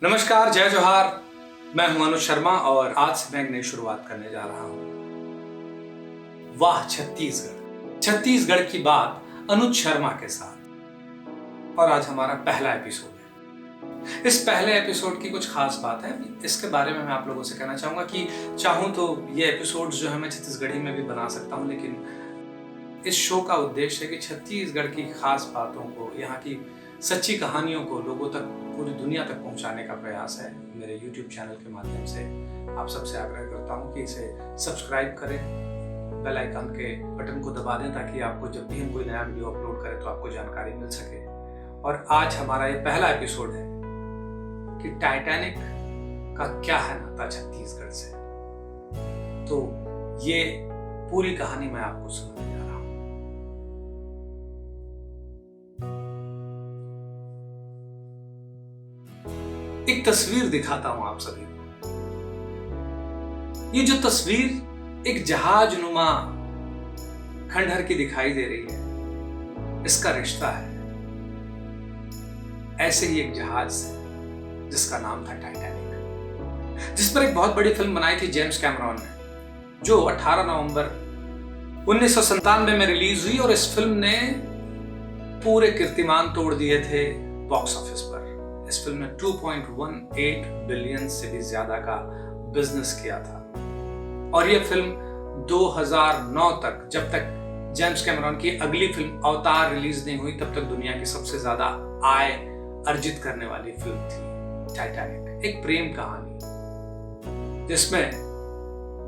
नमस्कार, जय जोहार। मैं हूं अनुज शर्मा और आज से मैं एक नई शुरुआत करने जा रहा हूं। वाह छत्तीसगढ़, छत्तीसगढ़ की बात अनुज शर्मा के साथ। और आज हमारा पहला एपिसोड है। इस पहले एपिसोड की कुछ खास बात है, इसके बारे में मैं आप लोगों से कहना चाहूंगा कि चाहूं तो ये एपिसोड जो है मैं छत्तीसगढ़ी में भी बना सकता हूं, लेकिन इस शो का उद्देश्य है कि छत्तीसगढ़ की खास बातों को, यहाँ की सच्ची कहानियों को लोगों तक, पूरी दुनिया तक पहुंचाने का प्रयास है। मेरे YouTube चैनल के माध्यम से आप सबसे आग्रह करता हूं कि इसे सब्सक्राइब करें, बेल आइकन के बटन को दबा दें ताकि आपको जब भी हम कोई नया वीडियो अपलोड करें तो आपको जानकारी मिल सके। और आज हमारा ये पहला एपिसोड है कि टाइटैनिक का क्या है नाता छत्तीसगढ़ से। तो ये पूरी कहानी मैं आपको सुनाने जा रहा हूं। एक तस्वीर दिखाता हूं आप सभी को। ये जो तस्वीर एक जहाजनुमा खंडहर की दिखाई दे रही है, इसका रिश्ता है ऐसे ही एक जहाज से जिसका नाम था टाइटैनिक, जिस पर एक बहुत बड़ी फिल्म बनाई थी जेम्स कैमरॉन ने, जो 18 नवंबर 1997 में रिलीज हुई। और इस फिल्म ने पूरे कीर्तिमान तोड़ दिए थे बॉक्स ऑफिस पर। इस फिल्म ने 2.18 बिलियन से भी ज्यादा का बिजनेस किया था। और यह फिल्म 2009 तक, जब तक जेम्स कैमरॉन की अगली फिल्म अवतार रिलीज नहीं हुई, तब तक दुनिया की सबसे ज्यादा आय अर्जित करने वाली फिल्म थी टाइटैनिक। एक प्रेम कहानी जिसमें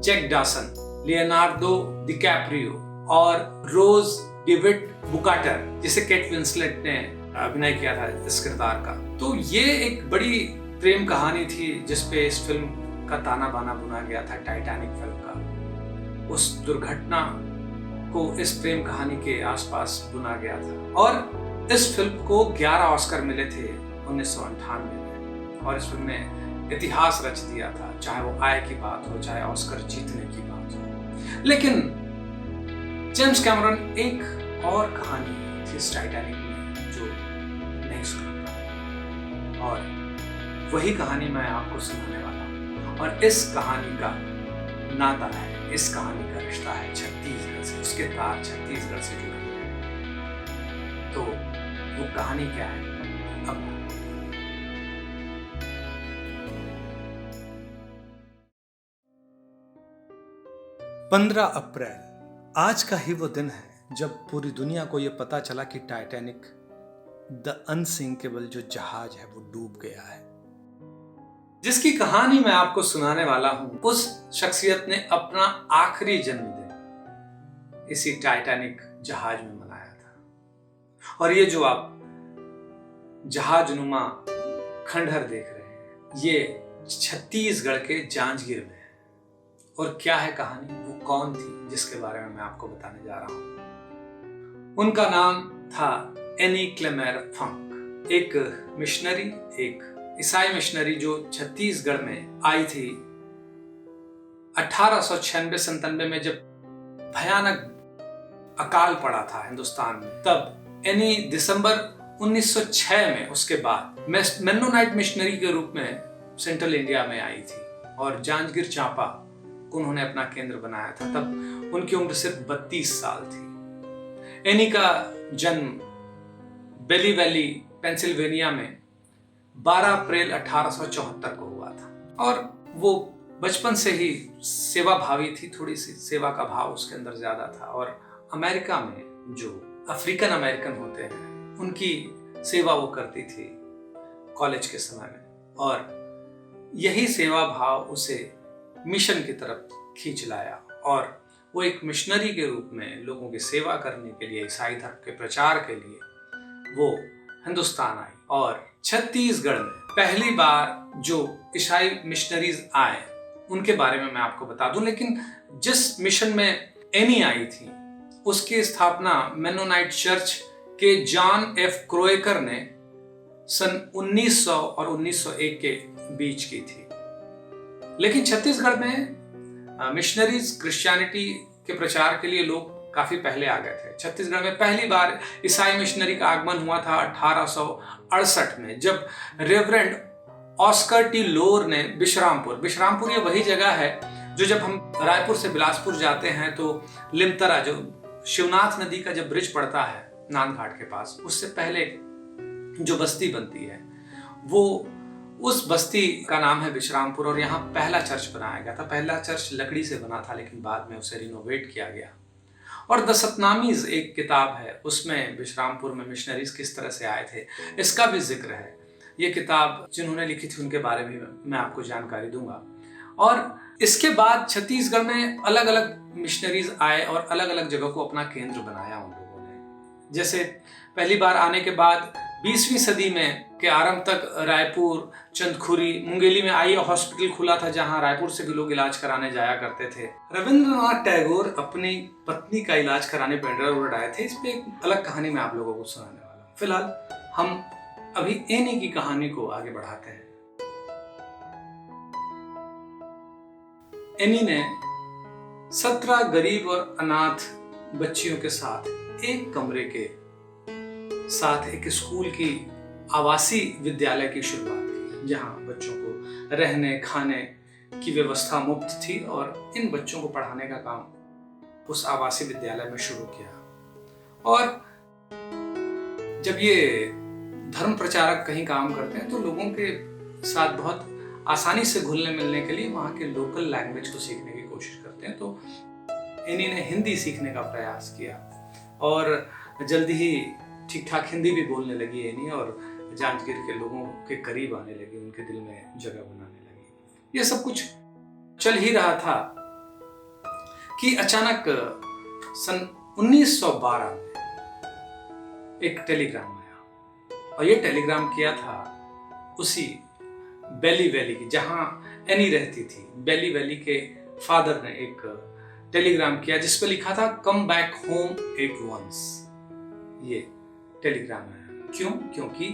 जैक डॉसन, लियोनार्डो डिकैप्रियो और रोज डेविड बुकाटर, जिसे केट विंसलेट ने अभिनय किया था इस किरदार का। तो ये एक बड़ी प्रेम कहानी थी जिसपे इस फिल्म का ताना बाना बुना गया था, टाइटैनिक फिल्म का। उस दुर्घटना को इस प्रेम कहानी के आसपास बुना गया था। और इस फिल्म को 11 ऑस्कर मिले थे 1998 में। और इस फिल्म ने इतिहास रच दिया था, चाहे वो आय की बात हो, चाहे ऑस्कर जीतने की बात हो। लेकिन जेम्स कैमरॉन एक और कहानी थी इस टाइटैनिक में जो नहीं सुना, और वही कहानी मैं आपको सुनाने वाला हूं। और इस कहानी का नाता है, इस कहानी का रिश्ता है छत्तीसगढ़ से, उसके तार छत्तीसगढ़ से जुड़े हुए हैं। तो वो कहानी क्या है अब 15 अप्रैल, आज का ही वो दिन है जब पूरी दुनिया को यह पता चला कि टाइटैनिक द अनसिंकेबल जो जहाज है वो डूब गया है। जिसकी कहानी मैं आपको सुनाने वाला हूं, उस शख्सियत ने अपना आखिरी जन्मदिन इसी टाइटैनिक जहाज में मनाया था। और ये जो आप जहाजनुमा खंडहर देख रहे हैं, ये छत्तीसगढ़ के जांजगीर में है। और क्या है कहानी, वो कौन थी जिसके बारे में मैं आपको बताने जा रहा हूं। उनका नाम था एनी क्लेमेर फंक, एक मिशनरी, एक ईसाई मिशनरी जो छत्तीसगढ़ में आई थी 1896-97 में, जब भयानक अकाल पड़ा था हिंदुस्तान में। तब एनी दिसंबर 1906 में उसके बाद मेन्नोनाइट मिशनरी के रूप में सेंट्रल इंडिया में आई थी और जांजगीर चांपा को उन्होंने अपना केंद्र बनाया था। तब उनकी उम्र सिर्फ 32 साल थी। एनी का जन्म बेली वैली, पेंसिल्वेनिया में 12 अप्रैल 1874 को हुआ था। और वो बचपन से ही सेवा भावी थी, थोड़ी सी सेवा का भाव उसके अंदर ज्यादा था। और अमेरिका में जो अफ्रीकन अमेरिकन होते हैं उनकी सेवा वो करती थी कॉलेज के समय में। और यही सेवा भाव उसे मिशन की तरफ खींच लाया और वो एक मिशनरी के रूप में लोगों की सेवा करने के लिए, ईसाई धर्म के प्रचार के लिए वो हिंदुस्तान आई। और छत्तीसगढ़ में पहली बार जो ईसाई मिशनरीज आए उनके बारे में मैं आपको बता दूं। लेकिन जिस मिशन में एनी आई थी उसकी स्थापना मेनोनाइट चर्च के जॉन एफ क्रोएकर ने सन 1900 और 1901 के बीच की थी। लेकिन छत्तीसगढ़ में मिशनरीज क्रिश्चियनिटी के प्रचार के लिए लोग काफी पहले आ गए थे। छत्तीसगढ़ में पहली बार ईसाई मिशनरी का आगमन हुआ था 1868 में, जब रेवरेंड ऑस्कर टी लोर ने विश्रामपुर ये वही जगह है जो जब हम रायपुर से बिलासपुर जाते हैं तो लिमतरा, जो शिवनाथ नदी का जब ब्रिज पड़ता है नांद घाट के पास, उससे पहले जो बस्ती बनती है वो उस बस्ती का नाम है विश्रामपुर। और यहाँ पहला चर्च बनाया गया था। पहला चर्च लकड़ी से बना था, लेकिन बाद में उसे रिनोवेट किया गया। और द सतनामीज एक किताब है, उसमें विश्रामपुर में मिशनरीज किस तरह से आए थे इसका भी जिक्र है। ये किताब जिन्होंने लिखी थी उनके बारे में मैं आपको जानकारी दूंगा। और इसके बाद छत्तीसगढ़ में अलग अलग मिशनरीज आए और अलग अलग जगह को अपना केंद्र बनाया उन लोगों ने। जैसे पहली बार आने के बाद 20वीं सदी में के आरंभ तक रायपुर, चंदखुरी, मुंगेली में आई हॉस्पिटल खुला था, जहां रायपुर से भी लोग इलाज कराने जाया करते थे। रविंद्रनाथ टैगोर अपनी पत्नी का इलाज कराने बेंड्रा रोड आए थे। इस पे एक अलग कहानी मैं आप लोगों को सुनाने वाला हूँ। फिलहाल हम अभी एनी की कहानी को आगे बढ़ाते हैं। एनी ने 17 गरीब और अनाथ बच्चियों के साथ एक कमरे के साथ एक स्कूल की आवासीय विद्यालय की शुरुआत की, जहां बच्चों को रहने खाने की व्यवस्था मुफ्त थी। और इन बच्चों को पढ़ाने का काम उस आवासीय विद्यालय में शुरू किया। और जब ये धर्म प्रचारक कहीं काम करते हैं तो लोगों के साथ बहुत आसानी से घुलने मिलने के लिए वहाँ के लोकल लैंग्वेज को सीखने की कोशिश करते हैं। तो इन्हीं ने हिंदी सीखने का प्रयास किया और जल्दी ही ठीक ठाक हिंदी भी बोलने लगी एनी, और जांजगीर के लोगों के करीब आने लगी, उनके दिल में जगह बनाने लगी। ये सब कुछ चल ही रहा था कि अचानक सन 1912 में एक टेलीग्राम आया। और ये टेलीग्राम किया था उसी बेली वैली की, जहां एनी रहती थी। बेली वैली के फादर ने एक टेलीग्राम किया जिस पे लिखा था come back home at once. ये टेलीग्राम आया क्यों? क्योंकि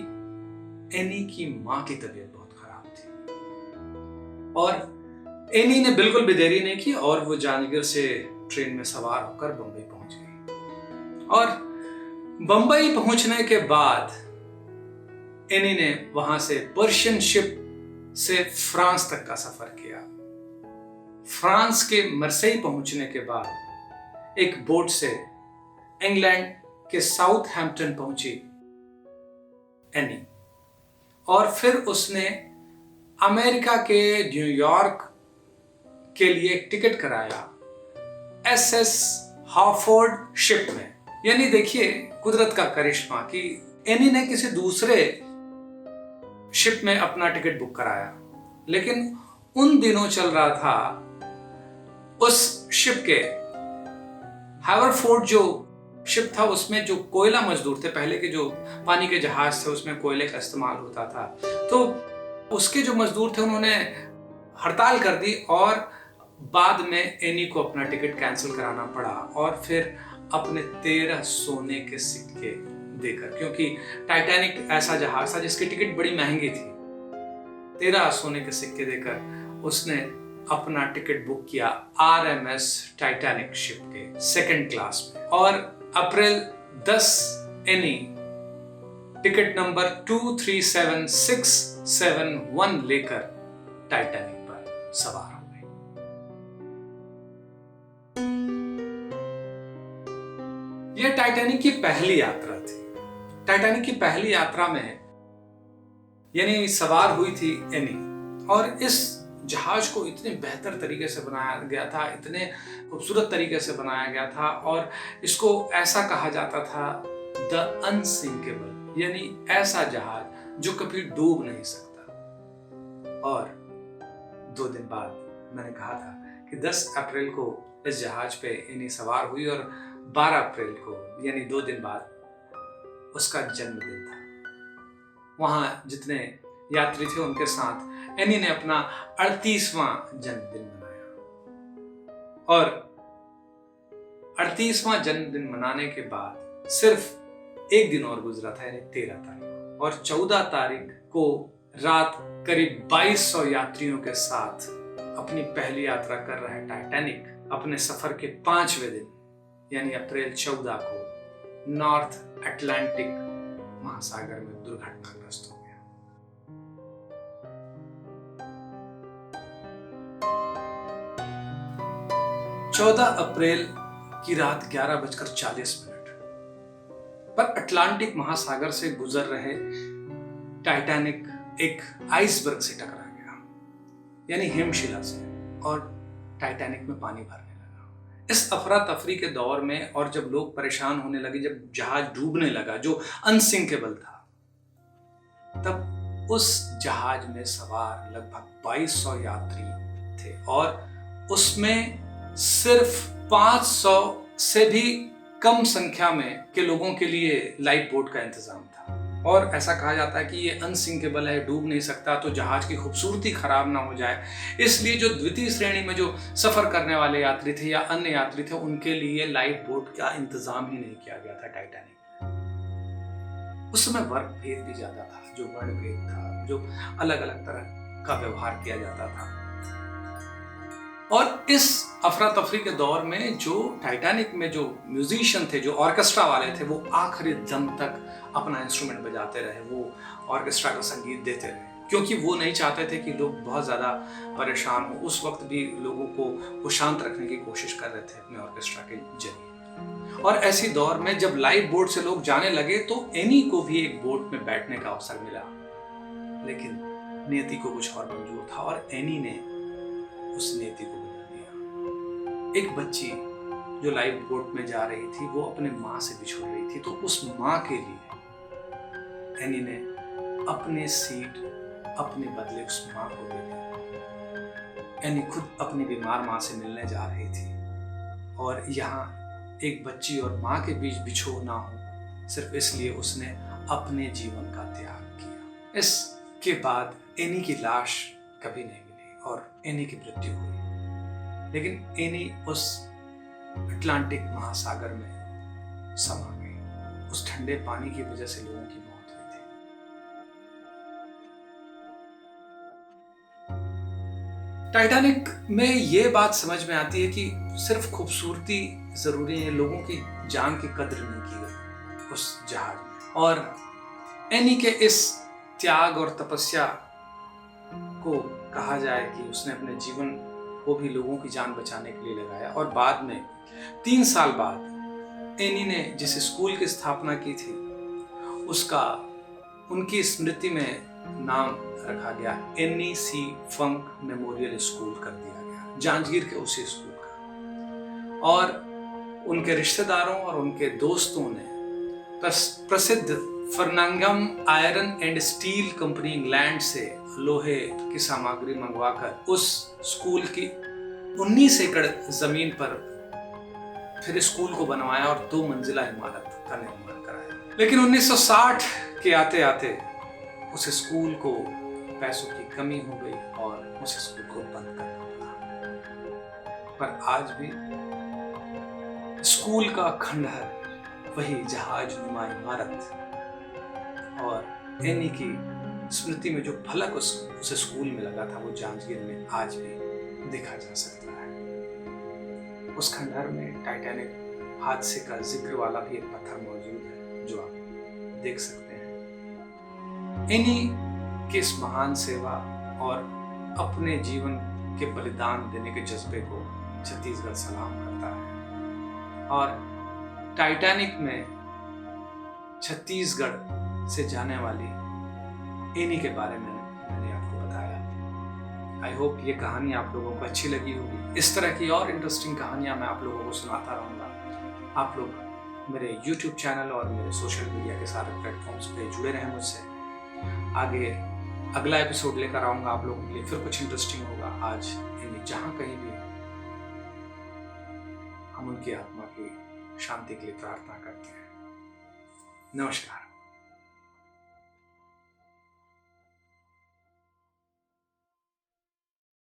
एनी की मां की तबीयत बहुत खराब थी और एनी ने बिल्कुल भी देरी नहीं की और वो जांजगीर से ट्रेन में सवार होकर बंबई पहुंच गई। और बंबई पहुंचने के बाद एनी ने वहां से पर्शियन शिप से फ्रांस तक का सफर किया। फ्रांस के मर्सेई पहुंचने के बाद एक बोट से इंग्लैंड के साउथहैम्पटन पहुंची एनी, और फिर उसने अमेरिका के न्यूयॉर्क के लिए एक टिकट कराया SS हार्फोर्ड शिप में। यानी देखिए कुदरत का करिश्मा कि एनी ने किसी दूसरे शिप में अपना टिकट बुक कराया, लेकिन उन दिनों चल रहा था उस शिप के हार्फोर्ड जो शिप था उसमें जो कोयला मजदूर थे, पहले के जो पानी के जहाज थे उसमें कोयले का इस्तेमाल होता था, तो उसके जो मजदूर थे उन्होंने हड़ताल कर दी और बाद में एनी को अपना टिकट कैंसिल कराना पड़ा और फिर अपने 13 सोने के सिक्के देकर, क्योंकि टाइटैनिक ऐसा जहाज था जिसकी टिकट बड़ी महंगी थी, 13 सोने के सिक्के देकर उसने अपना टिकट बुक किया RMS टाइटैनिक शिप के 2nd क्लास में। और अप्रैल 10 एनी टिकट नंबर 237671 लेकर टाइटैनिक पर सवार हो गई। यह टाइटैनिक की पहली यात्रा थी। टाइटैनिक की पहली यात्रा में यानी सवार हुई थी एनी, और इस जहाज को इतने बेहतर तरीके से बनाया गया था, इतने खूबसूरत तरीके से बनाया गया था, और इसको ऐसा कहा जाता था द अनसिंकेबल, यानी ऐसा जहाज जो कभी डूब नहीं सकता। और 2 दिन बाद मैंने कहा था कि 10 अप्रैल को इस जहाज पे एनी सवार हुई और 12 अप्रैल को यानी 2 दिन बाद उसका जन्मदिन था। वहां जितने यात्री थे उनके साथ एनी ने अपना 38वां जन्मदिन मनाया, और 38वां जन्मदिन मनाने के बाद सिर्फ एक दिन और गुजरा था, यानी 13 तारीख, और 14 तारीख को रात करीब 2200 यात्रियों के साथ अपनी पहली यात्रा कर रहे टाइटैनिक अपने सफर के 5वें दिन यानी अप्रैल 14 को नॉर्थ अटलांटिक महासागर में दुर्घटनाग्रस्त हो गया। 14 अप्रैल की रात 11:40 पर अटलांटिक महासागर से गुजर रहे टाइटैनिक एक आइसबर्ग से टकरा गया, यानी हिमशिला से, और टाइटैनिक में पानी भरने लगा। इस अफरा तफरी के दौर में और जब लोग परेशान होने लगे, जब जहाज डूबने लगा जो अनसिंकेबल था, तब उस जहाज में सवार लगभग 2200 यात्री थे और उसमें सिर्फ 500 से भी कम संख्या में के लोगों के लिए लाइफ बोट का इंतजाम था। और ऐसा कहा जाता है कि ये अनसिंकेबल है, डूब नहीं सकता, तो जहाज की खूबसूरती खराब ना हो जाए, इसलिए जो द्वितीय श्रेणी में जो सफर करने वाले यात्री थे या अन्य यात्री थे, उनके लिए लाइफ बोट का इंतजाम ही नहीं किया गया था टाइटैनिक में। उस समय वर्ग भेद भी ज्यादा था, जो वर्ण भेद था, जो अलग अलग तरह का व्यवहार किया जाता था। और इस अफरा तफरी के दौर में जो टाइटैनिक में जो म्यूजिशियन थे, जो ऑर्केस्ट्रा वाले थे, वो आखिरी दम तक अपना इंस्ट्रूमेंट बजाते रहे, वो ऑर्केस्ट्रा का संगीत देते रहे, क्योंकि वो नहीं चाहते थे कि लोग बहुत ज़्यादा परेशान हो। उस वक्त भी लोगों को वो शांत रखने की कोशिश कर रहे थे अपने ऑर्केस्ट्रा के जरिए। और ऐसी दौर में जब लाइफ बोट से लोग जाने लगे तो एनी को भी एक बोट में बैठने का अवसर मिला, लेकिन नियति को कुछ और मंजूर था और एनी ने उस नियति को बदल दिया। एक बच्ची जो लाइफ बोट में जा रही थी, वो अपने माँ से बिछुड़ रही थी, तो उस माँ के लिए एनी ने अपने सीट अपने बदले उस माँ को दे दी। एनी खुद अपनी बीमार माँ से मिलने जा रही थी और यहाँ एक बच्ची और माँ के बीच बिछोह ना हो, सिर्फ इसलिए उसने अपने जीवन का त्याग किया। इसके बाद एनी की लाश कभी नहीं मिली और एनी की मृत्यु हुई, लेकिन एनी उस अटलांटिक महासागर में समा गई। उस ठंडे पानी की वजह से लोगों की मौत हुई थी। टाइटैनिक में ये बात समझ में आती है कि सिर्फ खूबसूरती जरूरी है, लोगों की जान की कद्र नहीं की गई उस जहाज में। और एनी के इस त्याग और तपस्या को कहा जाए कि उसने अपने जीवन को भी लोगों की जान बचाने के लिए लगाया। और बाद में 3 साल बाद एनी ने जिस स्कूल की स्थापना की थी, उसका उनकी स्मृति में नाम रखा गया, एनी सी फंक मेमोरियल स्कूल कर दिया गया, जांजगीर के उसी स्कूल का। और उनके रिश्तेदारों और उनके दोस्तों ने प्रसिद्ध फर्नांगम iron and steel company England से लोहे की सामग्री मंगवाकर उस स्कूल की 19 एकड़ जमीन पर फिर स्कूल को बनवाया और 2 मंजिला इमारत का निर्माण कराया। लेकिन 1960 के आते आते उस स्कूल को पैसों की कमी हो गई और उस स्कूल को बंद करना पड़ा। पर आज भी स्कूल का खंडहर, वही जहाजनुमा इमारत और एनी की स्मृति में जो फलक उस स्कूल में लगा था, वो जांजगीर में आज भी देखा जा सकता है। उस खंडहर में टाइटैनिक हादसे का जिक्र वाला भी एक पत्थर मौजूद है, जो आप देख सकते हैं। एनी की इस महान सेवा और अपने जीवन के बलिदान देने के जज्बे को छत्तीसगढ़ सलाम करता है। और टाइटैनिक में छत्तीसगढ़ से जाने वाली एनी के बारे में मैंने आपको बताया। आई होप ये कहानी आप लोगों को अच्छी लगी होगी। इस तरह की और इंटरेस्टिंग कहानियां मैं आप लोगों को सुनाता रहूँगा। आप लोग मेरे YouTube चैनल और मेरे सोशल मीडिया के सारे प्लेटफॉर्म्स पे जुड़े रहें मुझसे। आगे अगला एपिसोड लेकर आऊँगा आप लोगों के लिए, फिर कुछ इंटरेस्टिंग होगा। आज एनी जहाँ कहीं भी हम उनकी आत्मा की शांति के लिए प्रार्थना करते हैं। नमस्कार।